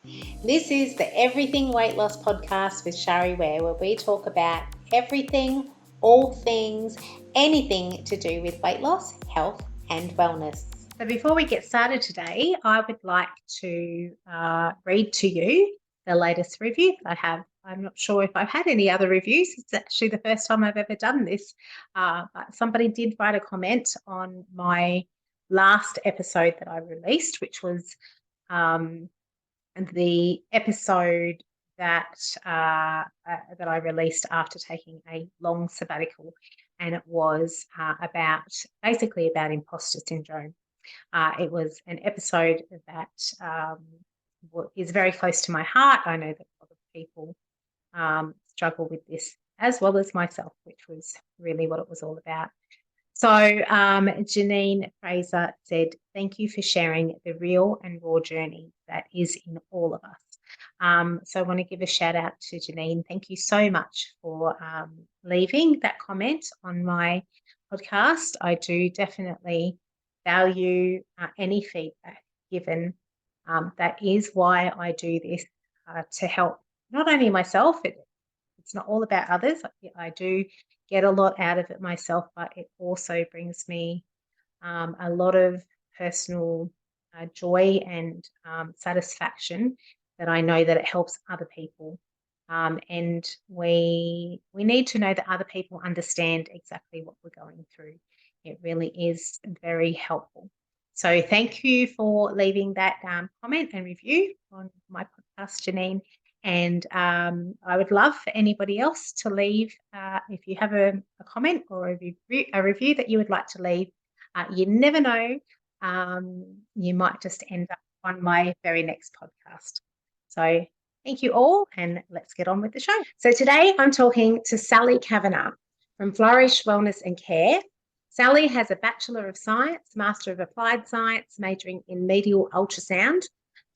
This is the Everything Weight Loss podcast with Shari Ware, where we talk about everything, all things, anything to do with weight loss, health, and wellness. So before we get started today, I would like to read to you the latest review that I have. I'm not sure if I've had any other reviews. It's actually the first time I've ever done this. But somebody did write a comment on my last episode that I released, which was the episode that I released after taking a long sabbatical, and it was basically about imposter syndrome. It was an episode that is very close to my heart. I know that a lot of people struggle with this as well as myself, which was really what it was all about. So Janine Fraser said, "Thank you for sharing the real and raw journey that is in all of us." So I want to give a shout out to Janine. Thank you so much for leaving that comment on my podcast. I do definitely value any feedback given. That is why I do this, to help not only myself, it's not all about others. I do get a lot out of it myself, but it also brings me a lot of personal joy and satisfaction that I know that it helps other people. And we need to know that other people understand exactly what we're going through. It really is very helpful. So thank you for leaving that comment and review on my podcast, Janine. And I would love for anybody else to leave, if you have a comment or a review that you would like to leave. You never know, you might just end up on my very next podcast. So thank you all, and let's get on with the show. So today I'm talking to Sally Kavanagh from Flourish Wellness and Care. Sally has a Bachelor of Science, Master of Applied Science, majoring in Medial Ultrasound,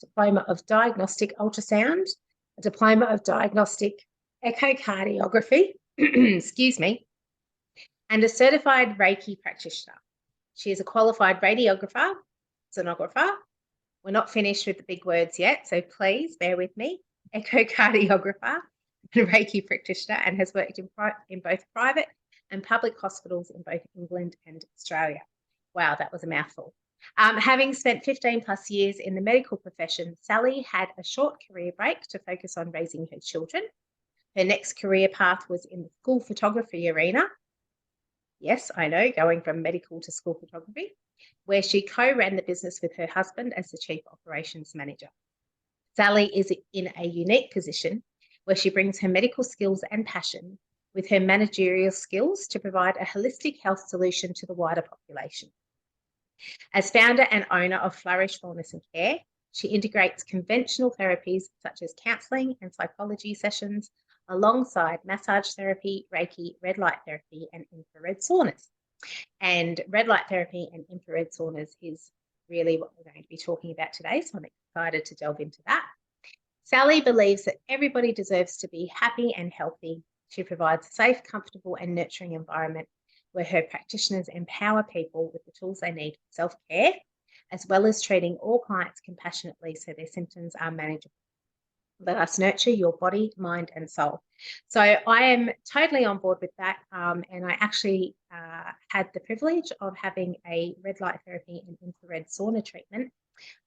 Diploma of Diagnostic Ultrasound, a Diploma of Diagnostic Echocardiography, excuse me, and a certified Reiki practitioner. She is a qualified radiographer, sonographer. We're not finished with the big words yet, so please bear with me. Echocardiographer and Reiki practitioner, and has worked in both private and public hospitals in both England and Australia. Wow, that was a mouthful. Having spent 15 plus years in the medical profession, Sally had a short career break to focus on raising her children. Her next career path was in the school photography arena. Yes, I know, going from medical to school photography, where she co-ran the business with her husband as the chief operations manager. Sally is in a unique position where she brings her medical skills and passion with her managerial skills to provide a holistic health solution to the wider population. As founder and owner of Flourish Wellness and Care, she integrates conventional therapies such as counselling and psychology sessions alongside massage therapy, Reiki, red light therapy, and infrared saunas. And red light therapy and infrared saunas is really what we're going to be talking about today, so I'm excited to delve into that. Sally believes that everybody deserves to be happy and healthy. She provides a safe, comfortable, and nurturing environment where her practitioners empower people with the tools they need for self-care, as well as treating all clients compassionately so their symptoms are manageable. Let us nurture your body, mind, and soul. So I am totally on board with that, and I actually had the privilege of having a red light therapy and infrared sauna treatment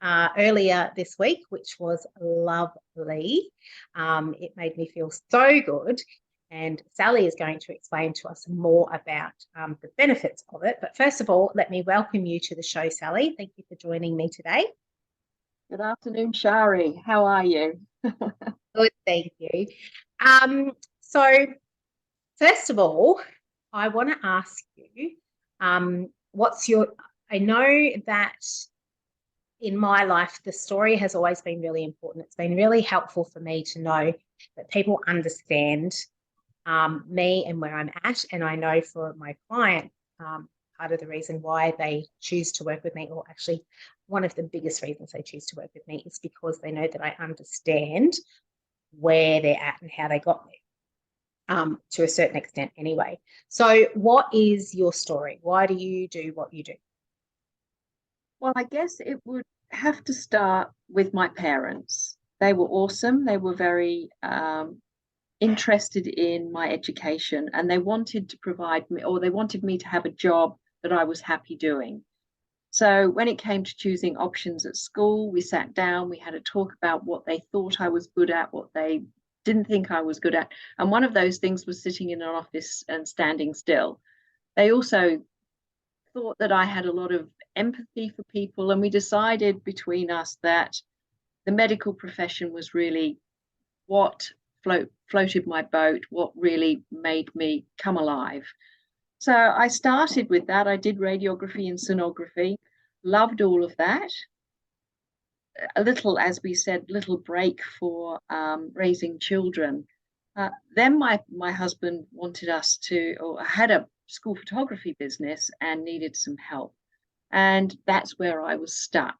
earlier this week, which was lovely. It made me feel so good. And Sally is going to explain to us more about the benefits of it. But first of all, let me welcome you to the show, Sally. Thank you for joining me today. Good afternoon, Shari. How are you? Good, thank you. So first of all, I want to ask you, I know that in my life, the story has always been really important. It's been really helpful for me to know that people understand me and where I'm at. And I know for my client, part of the reason why they choose to work with me, or actually one of the biggest reasons they choose to work with me, is because they know that I understand where they're at and how they got there, to a certain extent anyway. So what is your story? Why do you do what you do? Well, I guess it would have to start with my parents. They were awesome. They were very interested in my education, and they wanted to provide me, or they wanted me to have a job that I was happy doing. So when it came to choosing options at school, we sat down, we had a talk about what they thought I was good at, what they didn't think I was good at. And one of those things was sitting in an office and standing still. They also thought that I had a lot of empathy for people, and we decided between us that the medical profession was really what floated my boat, what really made me come alive. So I started with that. I did radiography and sonography, loved all of that. A little, as we said, little break for raising children. Then my husband wanted us to, or had a school photography business and needed some help. And that's where I was stuck.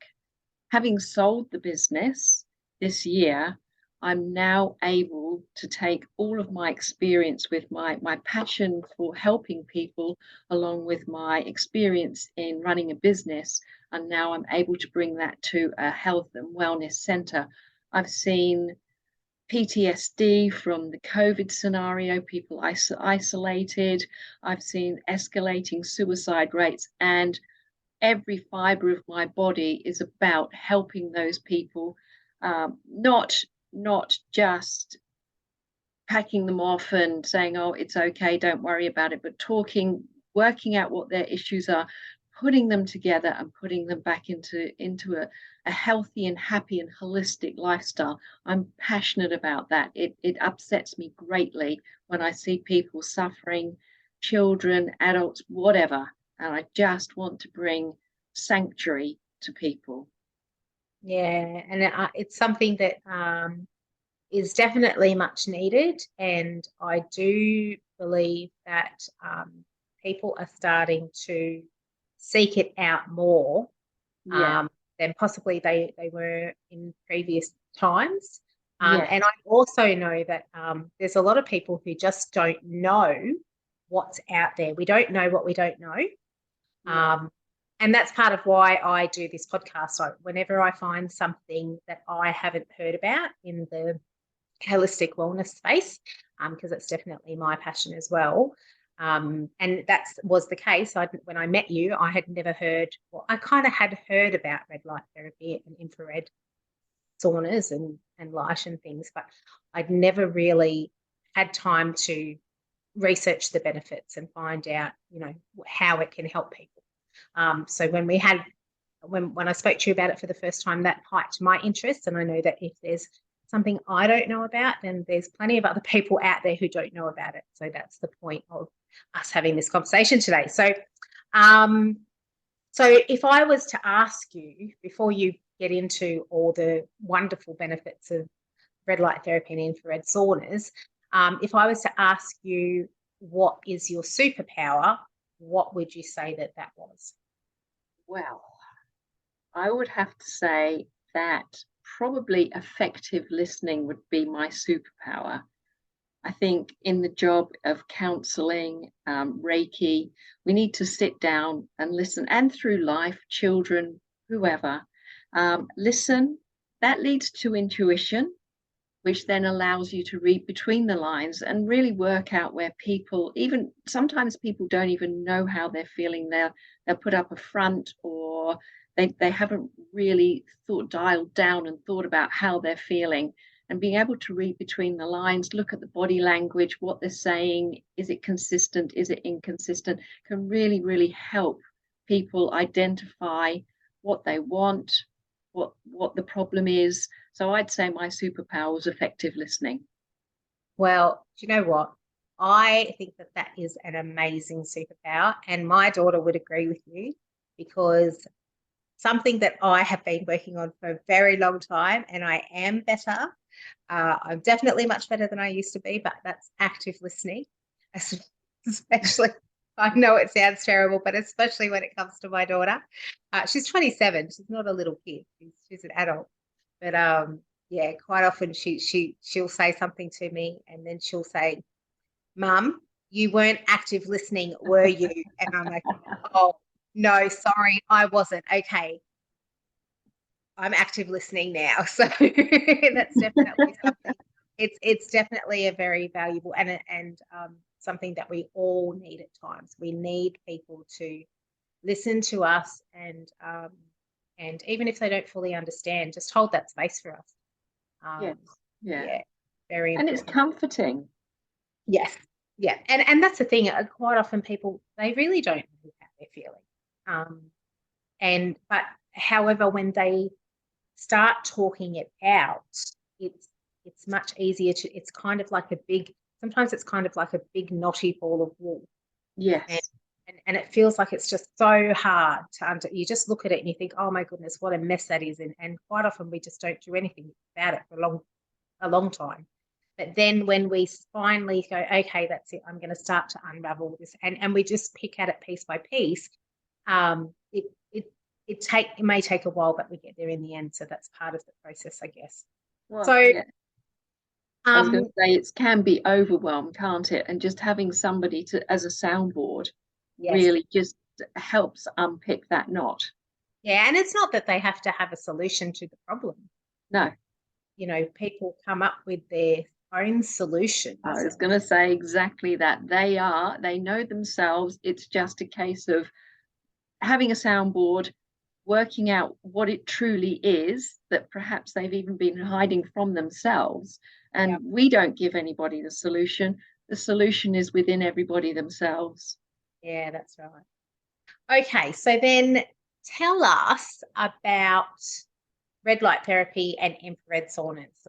Having sold the business this year, I'm now able to take all of my experience with my passion for helping people, along with my experience in running a business, and now I'm able to bring that to a health and wellness centre. I've seen PTSD from the COVID scenario, people isolated. I've seen escalating suicide rates, and every fibre of my body is about helping those people, not just packing them off and saying, oh, it's okay, don't worry about it, but talking, working out what their issues are, putting them together and putting them back into a healthy and happy and holistic lifestyle. I'm passionate about that. It upsets me greatly when I see people suffering, children, adults, whatever, and I just want to bring sanctuary to people. Yeah, and it's something that is definitely much needed, and I do believe that people are starting to seek it out more than possibly they were in previous times. And I also know that there's a lot of people who just don't know what's out there. We don't know what we don't know. And that's part of why I do this podcast. So whenever I find something that I haven't heard about in the holistic wellness space, because it's definitely my passion as well. And that was the case. When I met you, I had never heard, well, I kind of had heard about red light therapy and infrared saunas and light and things, but I'd never really had time to research the benefits and find out, how it can help people. So when I spoke to you about it for the first time, that piqued my interest. And I know that if there's something I don't know about, then there's plenty of other people out there who don't know about it. So that's the point of us having this conversation today. So if I was to ask you, before you get into all the wonderful benefits of red light therapy and infrared saunas, if I was to ask you what is your superpower, what would you say that was? Well, I would have to say that probably effective listening would be my superpower. I think in the job of counselling, Reiki, we need to sit down and listen, and through life, children, whoever, listen. That leads to intuition, which then allows you to read between the lines and really work out where people, even sometimes people don't even know how they're feeling. They'll put up a front, or they haven't really dialed down and thought about how they're feeling. And being able to read between the lines, look at the body language, what they're saying, is it consistent, is it inconsistent, can really, really help people identify what they want, what the problem is. So I'd say my superpower is effective listening. Well, do you know what? I think that is an amazing superpower, and my daughter would agree with you, because something that I have been working on for a very long time, and I am better. I'm definitely much better than I used to be, but that's active listening, especially. I know it sounds terrible, but especially when it comes to my daughter. She's 27. She's not a little kid. She's an adult. But quite often she'll say something to me, and then she'll say, "Mum, you weren't active listening, were you?" And I'm like, "Oh, no, sorry, I wasn't." Okay. I'm active listening now, so that's definitely something. It's definitely a very valuable and something that we all need at times. We need people to listen to us, and even if they don't fully understand, just hold that space for us. Yes. Yeah. Yeah, very And it's important. comforting. Yes, yeah, and that's the thing. Quite often, people, they really don't know how they're feeling, but however, when they start talking it out, it's much easier to. It's kind of like a big. Sometimes it's kind of like a big knotty ball of wool, and Yes. and it feels like it's just so hard to under. You just look at it and you think, oh my goodness, what a mess that is, and quite often we just don't do anything about it for a long time. But then when we finally go, okay, that's it, I'm going to start to unravel this, and we just pick at it piece by piece. It it may take a while, but we get there in the end. So that's part of the process, I guess. Well, So yeah. I was going um, to say it can be overwhelmed, can't it? And just having somebody to as a soundboard yes, really just helps unpick that knot. yeah, and it's not that they have to have a solution to the problem. No, People come up with their own I solutions. was going to say exactly that. They know themselves. It's just a case of having a soundboard, working out what it truly is that perhaps they've even been hiding from themselves. Yeah, And we don't give anybody the solution. The solution is within everybody themselves. yeah, that's right. Okay, so then tell us about red light therapy and infrared saunas.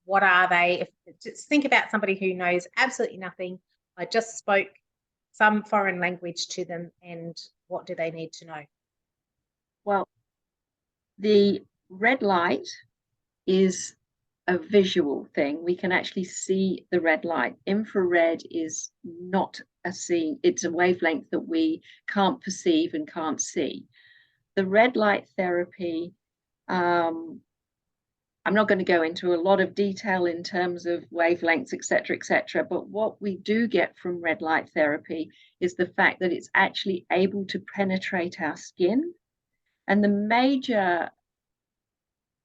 What are they? Just think about somebody who knows absolutely nothing. I just spoke some foreign language to them, and what do they need to know? Well, the red light is a visual thing. We can actually see the red light. Infrared is not a see, it's a wavelength that we can't perceive and can't see. The red light therapy, I'm not going to go into a lot of detail in terms of wavelengths, etc., but what we do get from red light therapy is the fact that it's actually able to penetrate our skin. And the major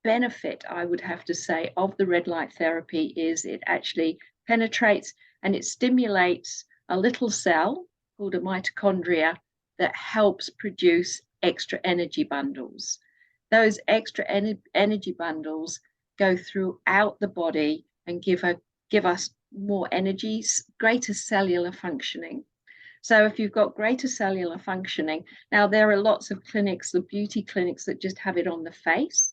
benefit, I would have to say, of the red light therapy is it actually penetrates and it stimulates a little cell called a mitochondria that helps produce extra energy bundles. Those extra energy bundles go throughout the body and give us more energy, greater cellular functioning. So if you've got greater cellular functioning, now there are lots of clinics, the beauty clinics that just have it on the face,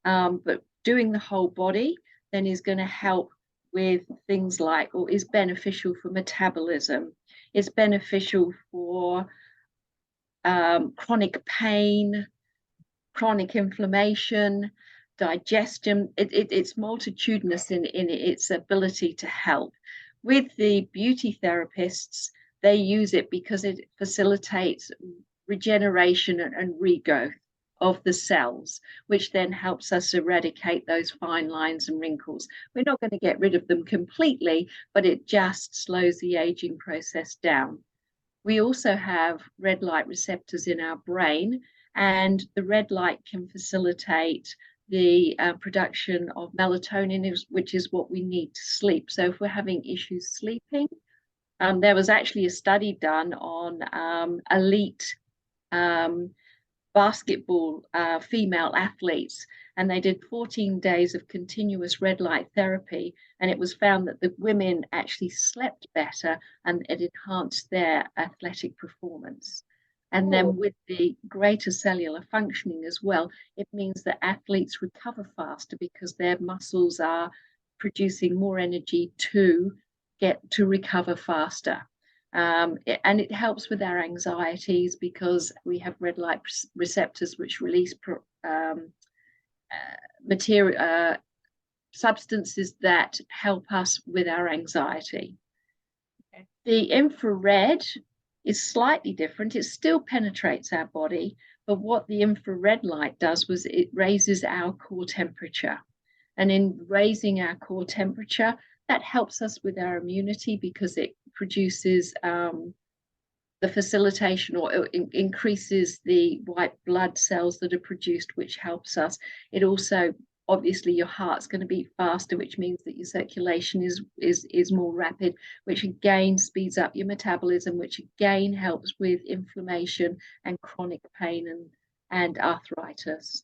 but doing the whole body then is going to help with things like, or is beneficial for metabolism, is beneficial for chronic pain, chronic inflammation, digestion. It's multitudinous in its ability to help. With the beauty therapists, they use it because it facilitates regeneration and regrowth of the cells, which then helps us eradicate those fine lines and wrinkles. We're not going to get rid of them completely, but it just slows the aging process down. We also have red light receptors in our brain, and the red light can facilitate the production of melatonin, which is what we need to sleep. So if we're having issues sleeping, there was actually a study done on elite basketball female athletes, and they did 14 days of continuous red light therapy, and it was found that the women actually slept better and it enhanced their athletic performance. And then with the greater cellular functioning as well, it means that athletes recover faster because their muscles are producing more energy to get to recover faster. And it helps with our anxieties because we have red light receptors which release material substances that help us with our anxiety. Okay. The infrared is slightly different. It still penetrates our body, but what the infrared light does was it raises our core temperature. And in raising our core temperature, that helps us with our immunity because it produces the facilitation, or it increases the white blood cells that are produced, which helps us. It also, obviously, your heart's going to beat faster, which means that your circulation is more rapid, which again speeds up your metabolism, which again helps with inflammation and chronic pain and arthritis.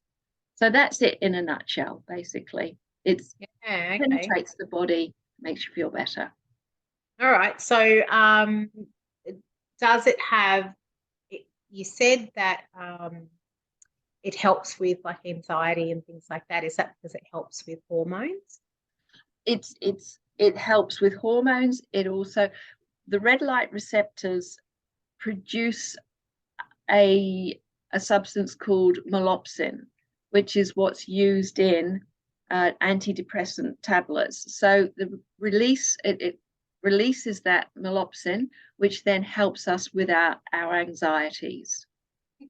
So that's it in a nutshell. Basically, it penetrates the body, makes you feel better. All right. So does it have, you said that it helps with like anxiety and things like that. Is that because it helps with hormones? It helps with hormones. It also, the red light receptors produce a substance called molopsin, which is what's used in antidepressant tablets. So the release, it releases that molopsin, which then helps us with our anxieties.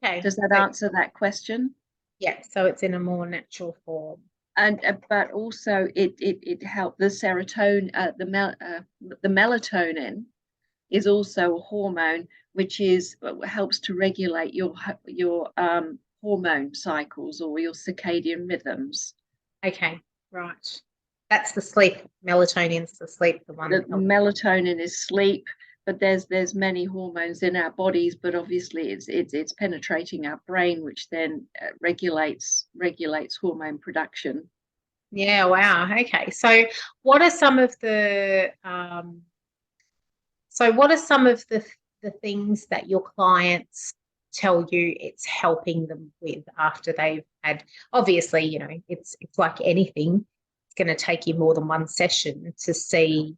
Okay. Does that answer that question? Yeah. So it's in a more natural form. And but also it helps the serotonin, the melatonin is also a hormone which helps to regulate your hormone cycles or your circadian rhythms. Okay, right. That's the sleep. Melatonin's the sleep. The one. The melatonin is sleep, but there's many hormones in our bodies, but obviously it's penetrating our brain, which then regulates hormone production. Yeah. Wow. Okay. So what are some of the the things that your clients tell you it's helping them with after they've had, obviously, you know, it's like anything, it's going to take you more than one session to see,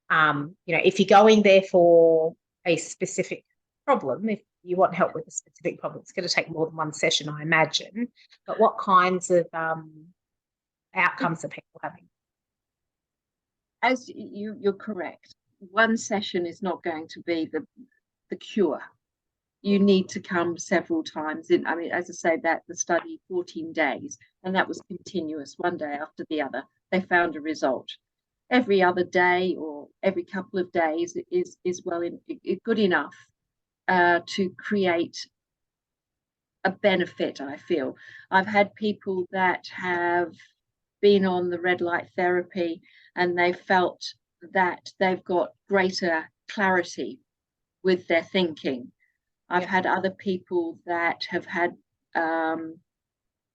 you know, if you're going there for a specific problem, if you want help with a specific problem, it's going to take more than one session, I imagine. But what kinds of outcomes are people having? As you're correct, one session is not going to be the cure. You need to come several times. I mean, as I say, that the study 14 days, and that was continuous, one day after the other. They found a result. Every other day or every couple of days is good enough to create a benefit, I feel. I've had people that have been on the red light therapy and they felt that they've got greater clarity with their thinking. I've had other people that have had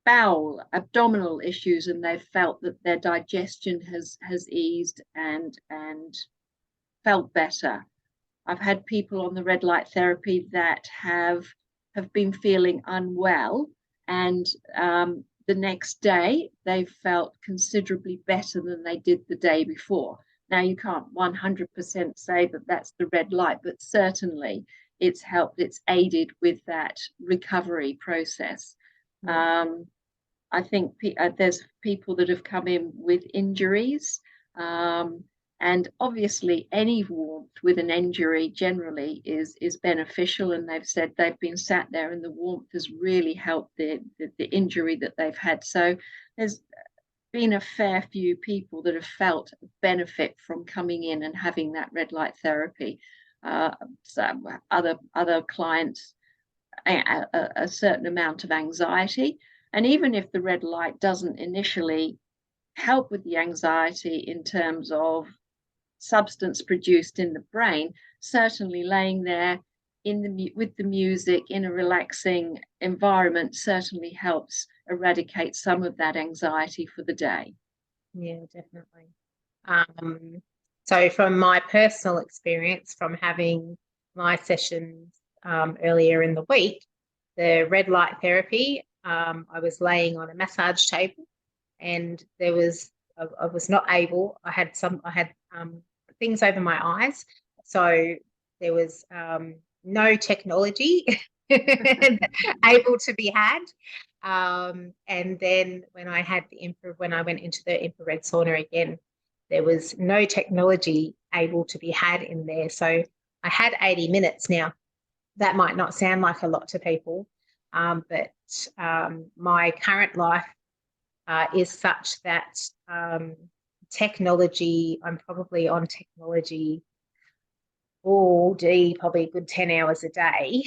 bowel, abdominal issues, and they've felt that their digestion has eased and felt better. I've had people on the red light therapy that have been feeling unwell, and the next day they felt considerably better than they did the day before. Now, you can't 100% say that that's the red light, but certainly it's helped, it's aided with that recovery process. I think there's people that have come in with injuries, and obviously any warmth with an injury generally is beneficial, and they've said they've been sat there and the warmth has really helped the injury that they've had. So there's been a fair few people that have felt benefit from coming in and having that red light therapy. So other clients, a certain amount of anxiety, and even if the red light doesn't initially help with the anxiety in terms of substance produced in the brain, certainly laying there with the music in a relaxing environment certainly helps eradicate some of that anxiety for the day. Yeah, definitely. So from my personal experience from having my sessions earlier in the week, the red light therapy, I was laying on a massage table, and I was not able, I had things over my eyes, so there was no technology able to be had. And then when I went into the infrared sauna again, there was no technology able to be had in there. So I had 80 minutes. Now, that might not sound like a lot to people, but my current life is such that technology, I'm probably on technology probably a good 10 hours a day,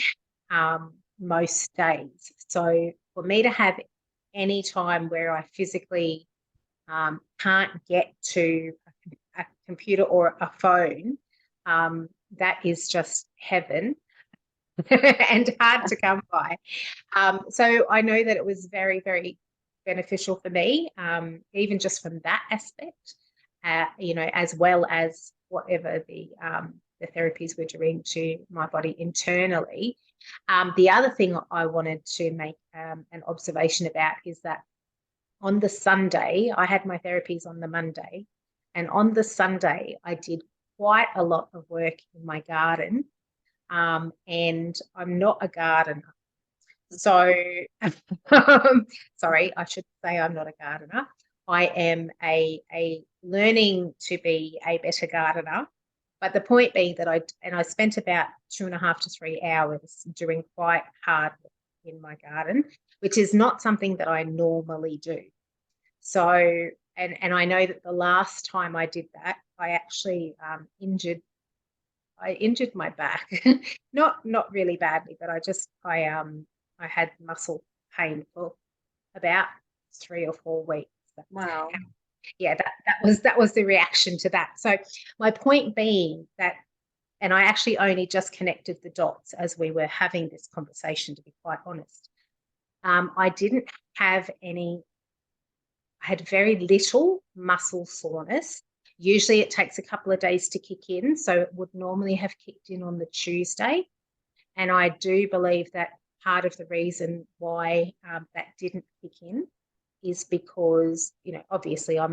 most days. So for me to have any time where I physically can't get to a computer or a phone, that is just heaven and hard to come by. So I know that it was very, very beneficial for me, even just from that aspect, as well as whatever the therapies were doing to my body internally. The other thing I wanted to make an observation about is that on the Sunday, I had my therapies on the Monday, and on the Sunday, I did quite a lot of work in my garden, and I'm not a gardener. So, sorry, I should say I'm not a gardener. I am a learning to be a better gardener. But the point being that I spent about 2.5 to 3 hours doing quite hard work in my garden, which is not something that I normally do. So, and I know that the last time I did that, I actually injured my back, not really badly, but I had muscle pain for about 3 or 4 weeks. Wow. Yeah, that was the reaction to that. So my point being that, and I actually only just connected the dots as we were having this conversation, to be quite honest. I didn't have I had very little muscle soreness. Usually it takes a couple of days to kick in, so it would normally have kicked in on the Tuesday. And I do believe that part of the reason why that didn't kick in is because, obviously I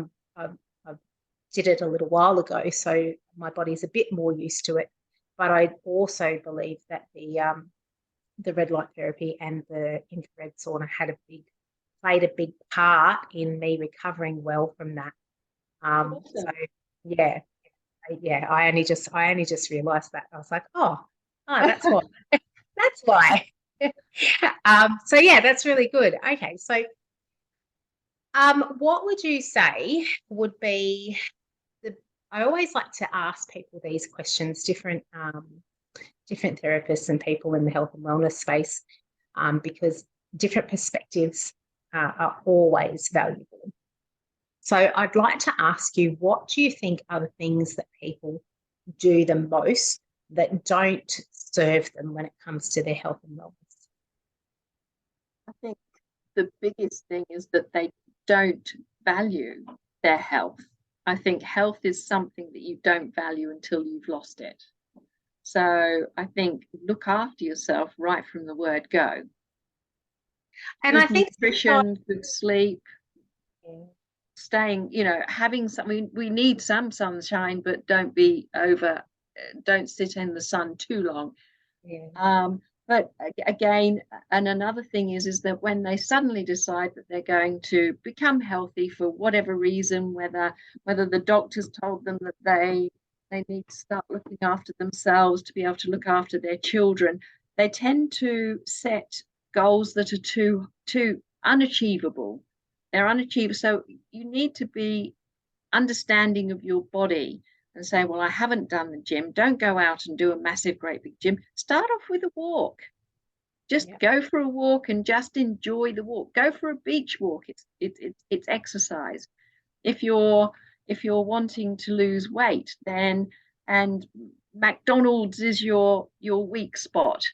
did it a little while ago, so my body's a bit more used to it. But I also believe that the red light therapy and the infrared sauna played a big part in me recovering well from that. Awesome. So yeah, I only just realised that. I was like, oh, that's why. That's why. So yeah, that's really good. Okay, so what would you say would be I always like to ask people these questions, different therapists and people in the health and wellness space, because different perspectives are always valuable. So I'd like to ask you, what do you think are the things that people do the most that don't serve them when it comes to their health and wellness? I think the biggest thing is that they don't value their health. I think health is something that you don't value until you've lost it. So I think look after yourself right from the word go. And good I think nutrition, good sleep, yeah. Staying, having something. We need some sunshine, but don't sit in the sun too long. Yeah. But again, and another thing is that when they suddenly decide that they're going to become healthy for whatever reason, whether the doctors told them that they need to start looking after themselves to be able to look after their children, they tend to set goals that are too unachievable. They're unachievable. So you need to be understanding of your body and say, well, I haven't done the gym. Don't go out and do a massive, great big gym. Start off with a walk. Just go for a walk and just enjoy the walk. Go for a beach walk. It's exercise. If you're wanting to lose weight, then and McDonald's is your weak spot.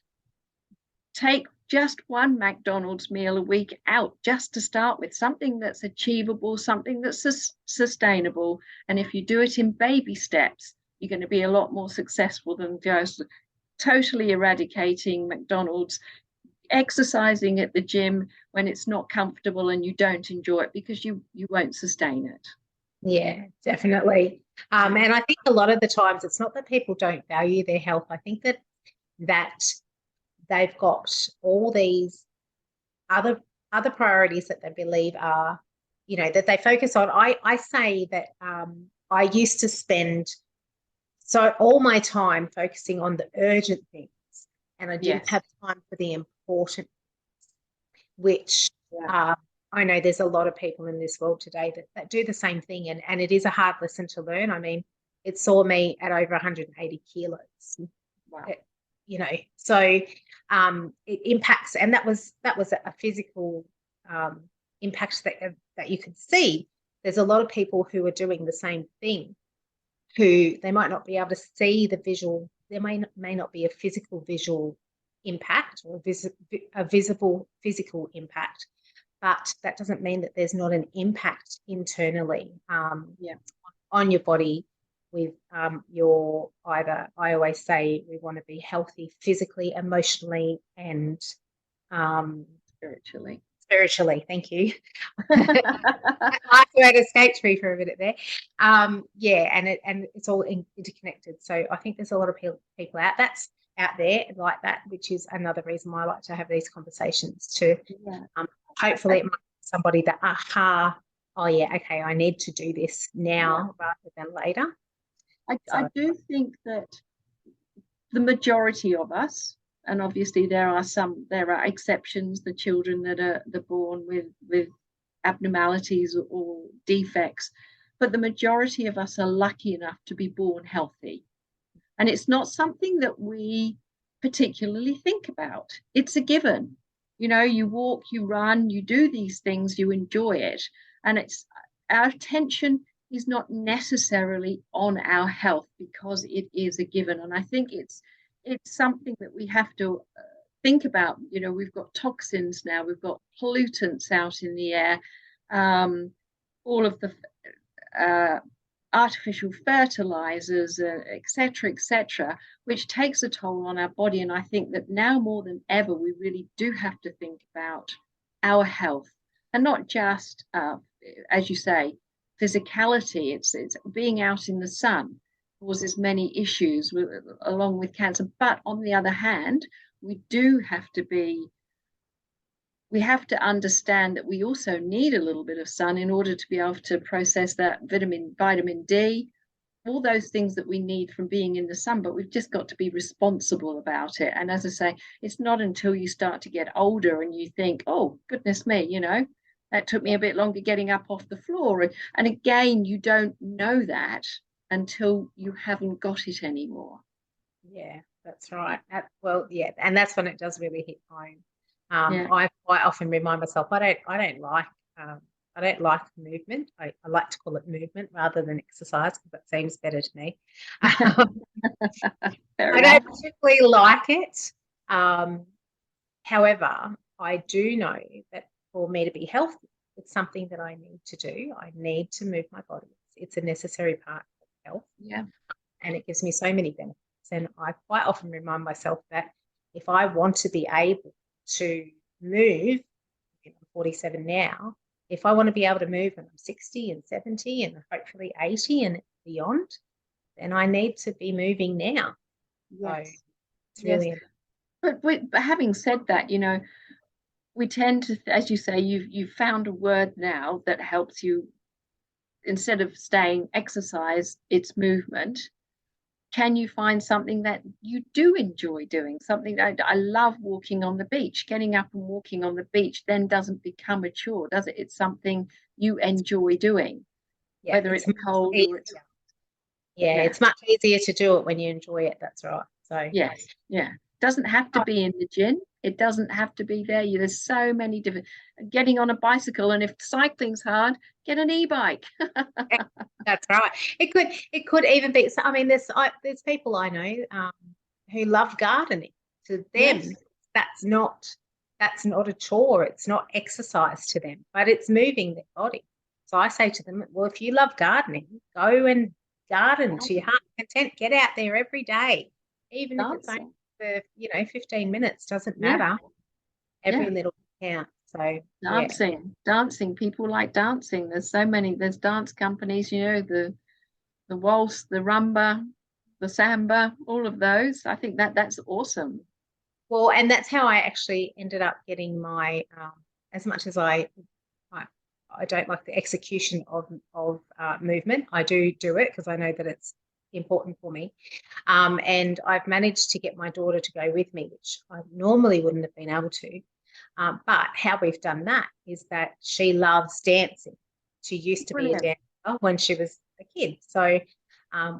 Take just one McDonald's meal a week out, just to start with, something that's achievable, something that's sustainable. And if you do it in baby steps, you're going to be a lot more successful than just totally eradicating McDonald's. Exercising at the gym when it's not comfortable and you don't enjoy it, because you won't sustain it. Yeah, definitely. And I think a lot of the times it's not that people don't value their health. I think that they've got all these other priorities that they believe are, that they focus on. I say that I used to spend all my time focusing on the urgent things, and I didn't have time for the important things, which I know there's a lot of people in this world today that do the same thing, and it is a hard lesson to learn. I mean, it saw me at over 180 kilos. Wow. You know, so it impacts, and that was a physical impact that you could see. There's a lot of people who are doing the same thing, who they might not be able to see the visual. There may not be a physical visual impact or a visible physical impact, but that doesn't mean that there's not an impact internally on your body with your either. I always say we want to be healthy physically, emotionally, and spiritually. Thank you. Last word escaped me for a minute there. And it's all interconnected. So I think there's a lot of people out there like that, which is another reason why I like to have these conversations to hopefully it might be somebody that okay, I need to do this now rather than later. I do think that the majority of us, and obviously there are exceptions, the children that are born with abnormalities or defects, but the majority of us are lucky enough to be born healthy. And it's not something that we particularly think about. It's a given. You know, you walk, you run, you do these things, you enjoy it. And our attention is not necessarily on our health because it is a given. And I think it's something that we have to think about. You know, we've got toxins now, we've got pollutants out in the air, all of the artificial fertilizers, etc., which takes a toll on our body. And I think that now more than ever, we really do have to think about our health, and not just, as you say, physicality. It's being out in the sun causes many issues along with cancer. But on the other hand, we have to understand that we also need a little bit of sun in order to be able to process that vitamin D, all those things that we need from being in the sun. But we've just got to be responsible about it. And as I say, it's not until you start to get older and you think, oh, goodness me, you know, that took me a bit longer getting up off the floor. And again, you don't know that until you haven't got it anymore. Yeah, that's right. And that's when it does really hit home. I quite often remind myself I don't like movement. I like to call it movement rather than exercise because it seems better to me. I don't particularly like it. However, I do know that for me to be healthy, it's something that I need to do. I need to move my body. It's a necessary part of health. Yeah. And it gives me so many benefits. And I quite often remind myself that if I want to be able to move, I'm 47 now, if I want to be able to move when I'm 60 and 70 and hopefully 80 and beyond, then I need to be moving now. Yes. So it's really important. But having said that, you know, we tend to, as you say, you've found a word now that helps you. Instead of staying exercise, it's movement. Can you find something that you do enjoy doing? Something that I love walking on the beach. Getting up and walking on the beach then doesn't become a chore, does it? It's something you enjoy doing, whether it's cold or it's... it's much easier to do it when you enjoy it. That's right. So yes, doesn't have to be in the gym. It doesn't have to be there. There's so many different... Getting on a bicycle, and if cycling's hard, get an e-bike. That's right. It could even be. I mean, there's people I know who love gardening. To them, that's not a chore. It's not exercise to them, but it's moving their body. So I say to them, well, if you love gardening, go and garden to your heart's content. Get out there every day, even if it's only for 15 minutes. Doesn't matter. Every little counts. So dancing. People like dancing. There's so many. There's dance companies. You know, the waltz, the rumba, the samba, all of those. I think that's awesome. Well, and that's how I actually ended up getting my. As much as I don't like the execution of movement, I do it because I know that it's important for me. And I've managed to get my daughter to go with me, which I normally wouldn't have been able to. But how we've done that is that she loves dancing. She used to be a dancer when she was a kid. So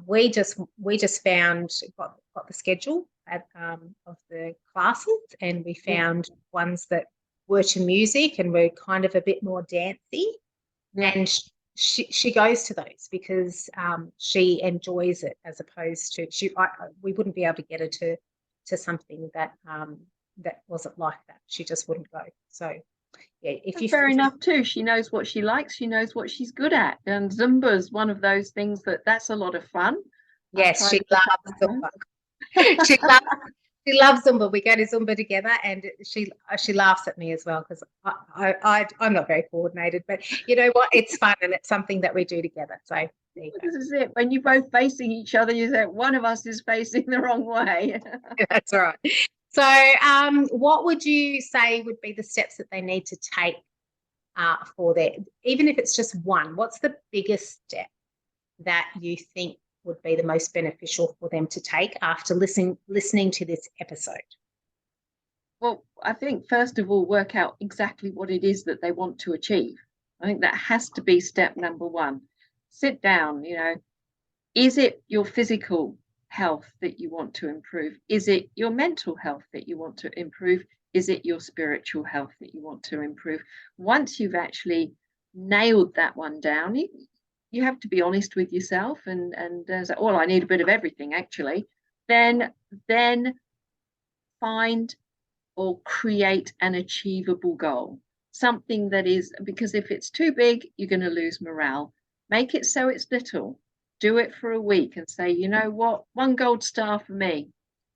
We just found got the schedule of the classes, and we found ones that were to music and were kind of a bit more dancey, and she goes to those because she enjoys it, as opposed to we wouldn't be able to get her to something that that wasn't like that. She just wouldn't go. So yeah, fair enough too. She knows what she likes. She knows what she's good at, and Zumba's one of those things that's a lot of fun. Yes, she loves Zumba. She loves Zumba. We go to Zumba together, and she laughs at me as well, because I'm not very coordinated, but you know what? It's fun, and it's something that we do together. So this is it. When you're both facing each other, you say one of us is facing the wrong way. That's right. So what would you say would be the steps that they need to take for their, even if it's just one, what's the biggest step that you think would be the most beneficial for them to take after listening to this episode? Well, I think first of all, work out exactly what it is that they want to achieve. I think that has to be step number one. Sit down, is it your physical health that you want to improve? Is it your mental health that you want to improve? Is it your spiritual health that you want to improve? Once you've actually nailed that one down, you have to be honest with yourself and say, well, I need a bit of everything, actually. Then find or create an achievable goal. Something that is, because if it's too big, you're going to lose morale. Make it so it's little. Do it for a week and say, you know what, 1 gold star for me.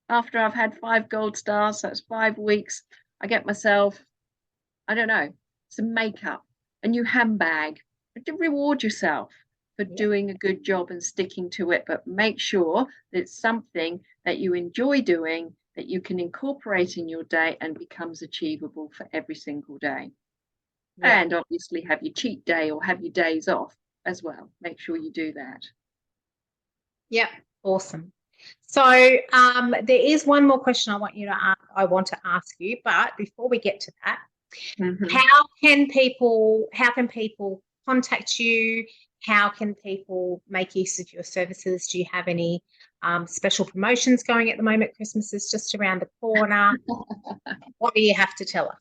After I've had 5 gold stars, so that's 5 weeks, I get myself, I don't know, some makeup, a new handbag. To reward yourself for doing a good job and sticking to it, but make sure that it's something that you enjoy doing, that you can incorporate in your day and becomes achievable for every single day. And obviously have your cheat day or have your days off as well. Make sure you do that. Yeah, awesome. So there is one more question I want to ask you, but before we get to that, how can people contact you? How can people make use of your services? Do you have any special promotions going at the moment? Christmas is just around the corner. What do you have to tell us?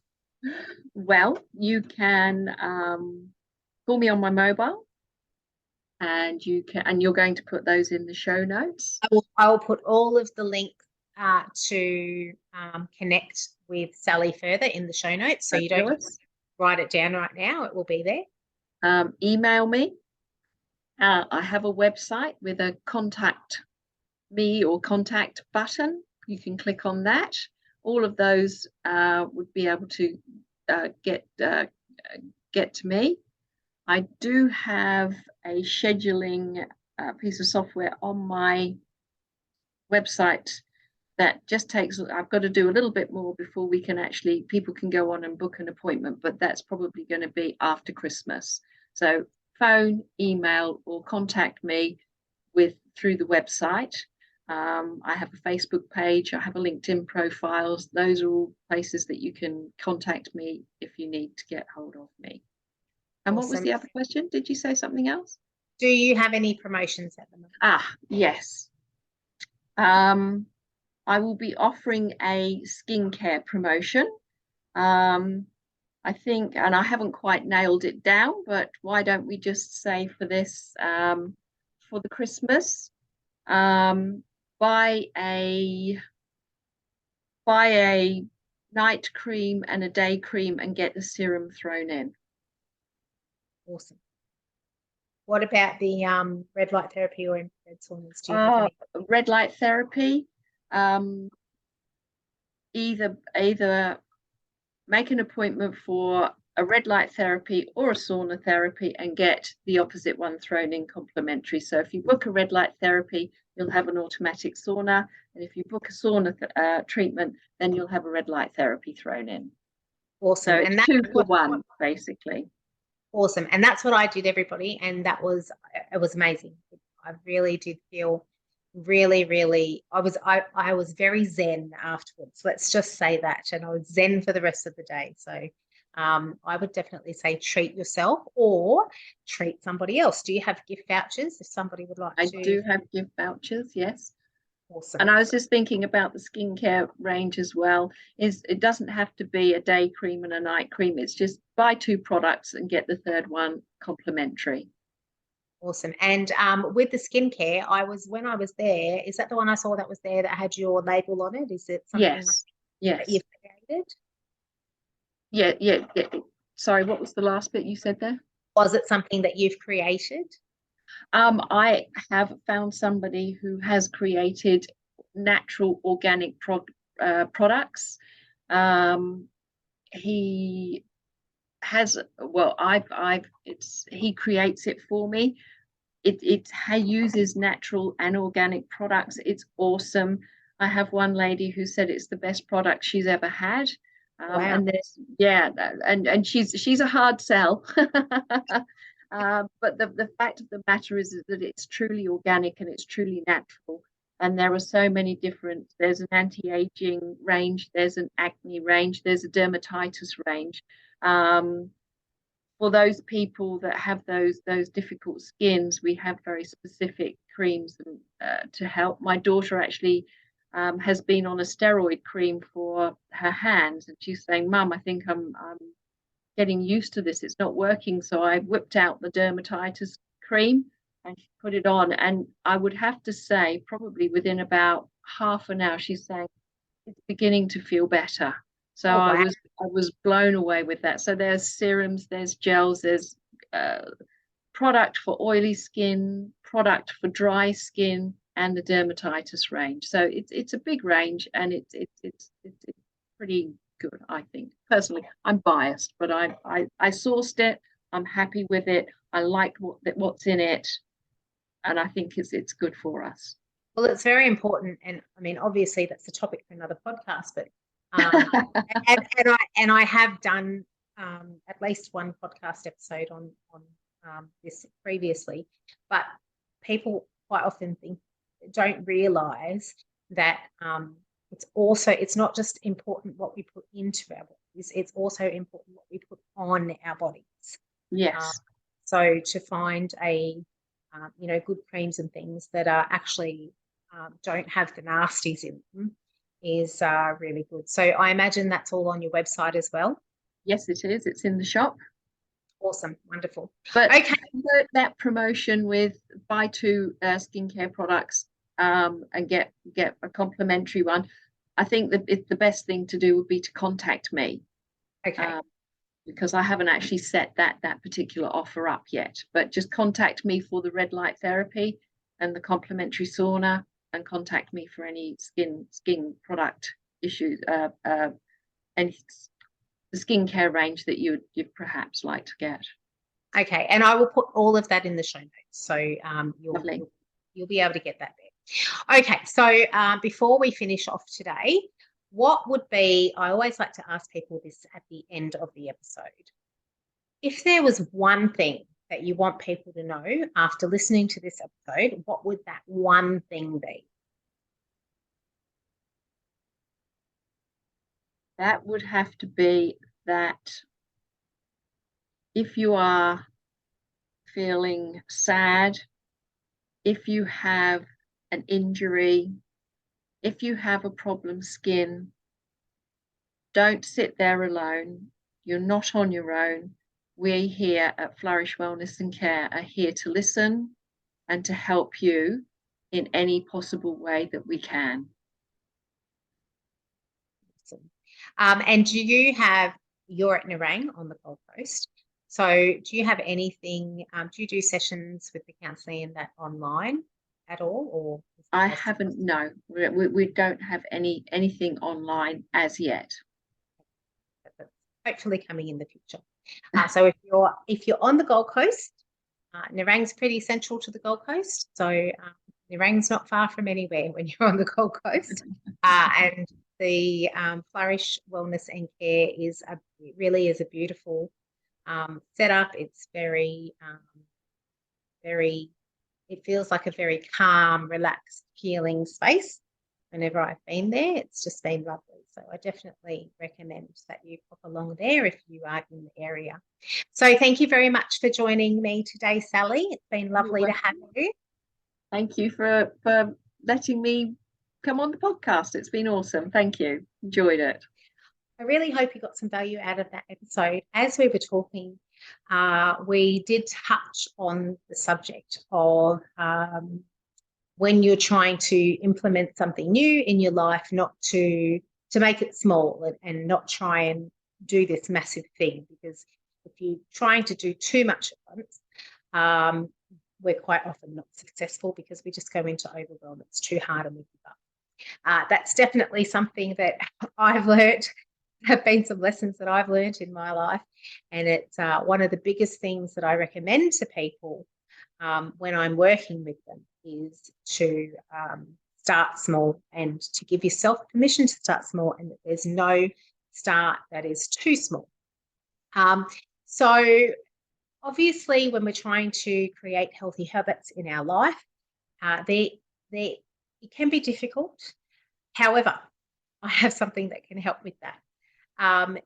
Well, you can call me on my mobile, and you're going to put those in the show notes. I will put all of the links to connect with Sally further in the show notes, so you don't have to write it down right now. It will be there. Email me. I have a website with a contact me or contact button. You can click on that. All of those would be able to get to me. I do have a scheduling piece of software on my website that just takes, I've got to do a little bit more before people can go on and book an appointment, but that's probably going to be after Christmas. So phone, email, or contact me through the website. I have a Facebook page, I have a LinkedIn profiles. Those are all places that you can contact me if you need to get hold of me. And What was the other question? Did you say something else? Do you have any promotions at the moment? Yes. I will be offering a skincare promotion. I think, and I haven't quite nailed it down, but why don't we just say for this, for the Christmas, buy a night cream and a day cream and get the serum thrown in. Awesome. What about the red light therapy or infrared saunas? Do you have any? Red light therapy, either make an appointment for a red light therapy or a sauna therapy and get the opposite one thrown in complimentary. So if you book a red light therapy, you'll have an automatic sauna, and if you book a sauna treatment, then you'll have a red light therapy thrown in. Awesome. So it's 2 for 1, basically. Awesome. And that's what I did, everybody, and it was amazing. I really did feel really, I was very zen afterwards. Let's just say that. And I was zen for the rest of the day. So I would definitely say treat yourself or treat somebody else. Do you have gift vouchers if somebody would like I to? do have gift vouchers, yes. Awesome. And I was just thinking about the skincare range as well. It doesn't have to be a day cream and a night cream. It's just buy 2 products and get the third one complimentary. Awesome. And with the skincare, when I was there, is that the one I saw that was there that had your label on it? Is it something Yes. that you've created? Yeah. Sorry, what was the last bit you said there? Was it something that you've created? I have found somebody who has created natural organic products. He has, well, he creates it for me. It uses natural and organic products. It's awesome. I have one lady who said it's the best product she's ever had. Wow. And she's a hard sell. But the fact of the matter is that it's truly organic and it's truly natural. And there are so many different, there's an anti-aging range, there's an acne range, there's a dermatitis range. For those people that have those difficult skins, we have very specific creams to help. My daughter actually has been on a steroid cream for her hands, and she's saying, "Mum, I think I'm getting used to this. It's not working." So I whipped out the dermatitis cream and she put it on, and I would have to say, probably within about half an hour, she's saying it's beginning to feel better. So wow. I was blown away with that. So there's serums, there's gels, there's product for oily skin, product for dry skin, and the dermatitis range. So it's a big range, and it's pretty good, I think. Personally, I'm biased, but I sourced it. I'm happy with it. I like what's in it, and I think it's good for us. Well, it's very important, and I mean, obviously, that's the topic for another podcast. But and I have done at least one podcast episode on this previously. But people quite often don't realise that it's not just important what we put into our bodies; it's also important what we put on our bodies. Yes. So to find good creams and things that are actually don't have the nasties in them is really good. So I imagine that's all on your website as well. Yes, it is. It's in the shop. Awesome. Wonderful. But okay, that promotion with buy 2 skincare products and get a complimentary one. I think that the best thing to do would be to contact me. Okay. Because I haven't actually set that particular offer up yet. But just contact me for the red light therapy and the complimentary sauna, and contact me for any skin product issues and the skincare range that you'd perhaps like to get. Okay, and I will put all of that in the show notes, so you'll be able to get that there. Okay, so before we finish off today, what would be, I always like to ask people this at the end of the episode. If there was one thing that you want people to know after listening to this episode, what would that one thing be? That would have to be that if you are feeling sad, if you have an injury, if you have a problem skin, don't sit there alone. You're not on your own. We here at Flourish Wellness and Care are here to listen and to help you in any possible way that we can. Awesome. And you're at Nerang on the Gold Coast. So do you have anything, do you do sessions with the counselling and that online at all? Or I haven't, no. We don't have anything online as yet. Hopefully coming in the future. So if you're on the Gold Coast, Nerang's pretty central to the Gold Coast. So Nerang's not far from anywhere when you're on the Gold Coast. And the Flourish Wellness and Care really is a beautiful setup. It's very, it feels like a very calm, relaxed, healing space. whenever I've been there. It's just been lovely. So I definitely recommend that you pop along there if you are in the area. So thank you very much for joining me today, Sally. It's been lovely to have you. Thank you for letting me come on the podcast. It's been awesome. Thank you. Enjoyed it. I really hope you got some value out of that episode. As we were talking, we did touch on the subject of when you're trying to implement something new in your life, not to make it small and not try and do this massive thing, because if you're trying to do too much at once, we're quite often not successful because we just go into overwhelm. It's too hard and we give up. That's definitely something that I've learned. Have been some lessons that I've learned in my life, and it's one of the biggest things that I recommend to people when I'm working with them is to start small and to give yourself permission to start small, and that there's no start that is too small. So obviously when we're trying to create healthy habits in our life, it can be difficult. However, I have something that can help with that.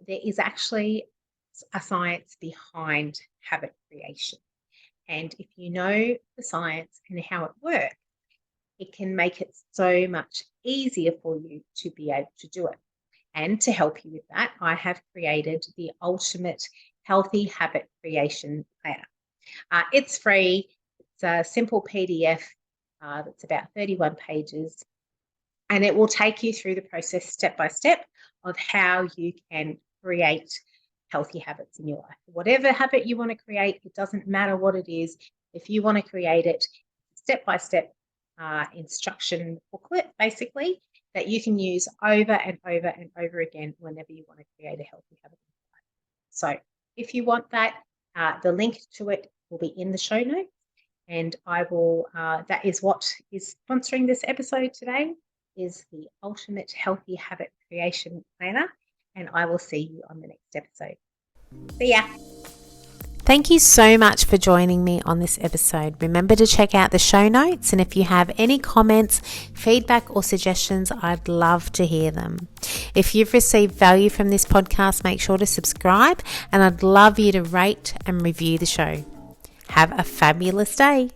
There is actually a science behind habit creation. And if you know the science and how it works, it can make it so much easier for you to be able to do it. And to help you with that, I have created the ultimate healthy habit creation planner. It's free. It's a simple PDF that's about 31 pages. And it will take you through the process step by step of how you can create healthy habits in your life. Whatever habit you want to create, it doesn't matter what it is. If you want to create it, step-by-step instruction booklet, basically, that you can use over and over and over again whenever you want to create a healthy habit in your life. So if you want that, the link to it will be in the show notes. And I will, that is what is sponsoring this episode today, is the ultimate healthy habit creation planner, and I will see you on the next episode. See ya. Thank you so much for joining me on this episode. Remember to check out the show notes, and if you have any comments, feedback or suggestions, I'd love to hear them. If you've received value from this podcast, make sure to subscribe, and I'd love you to rate and review the show. Have a fabulous day.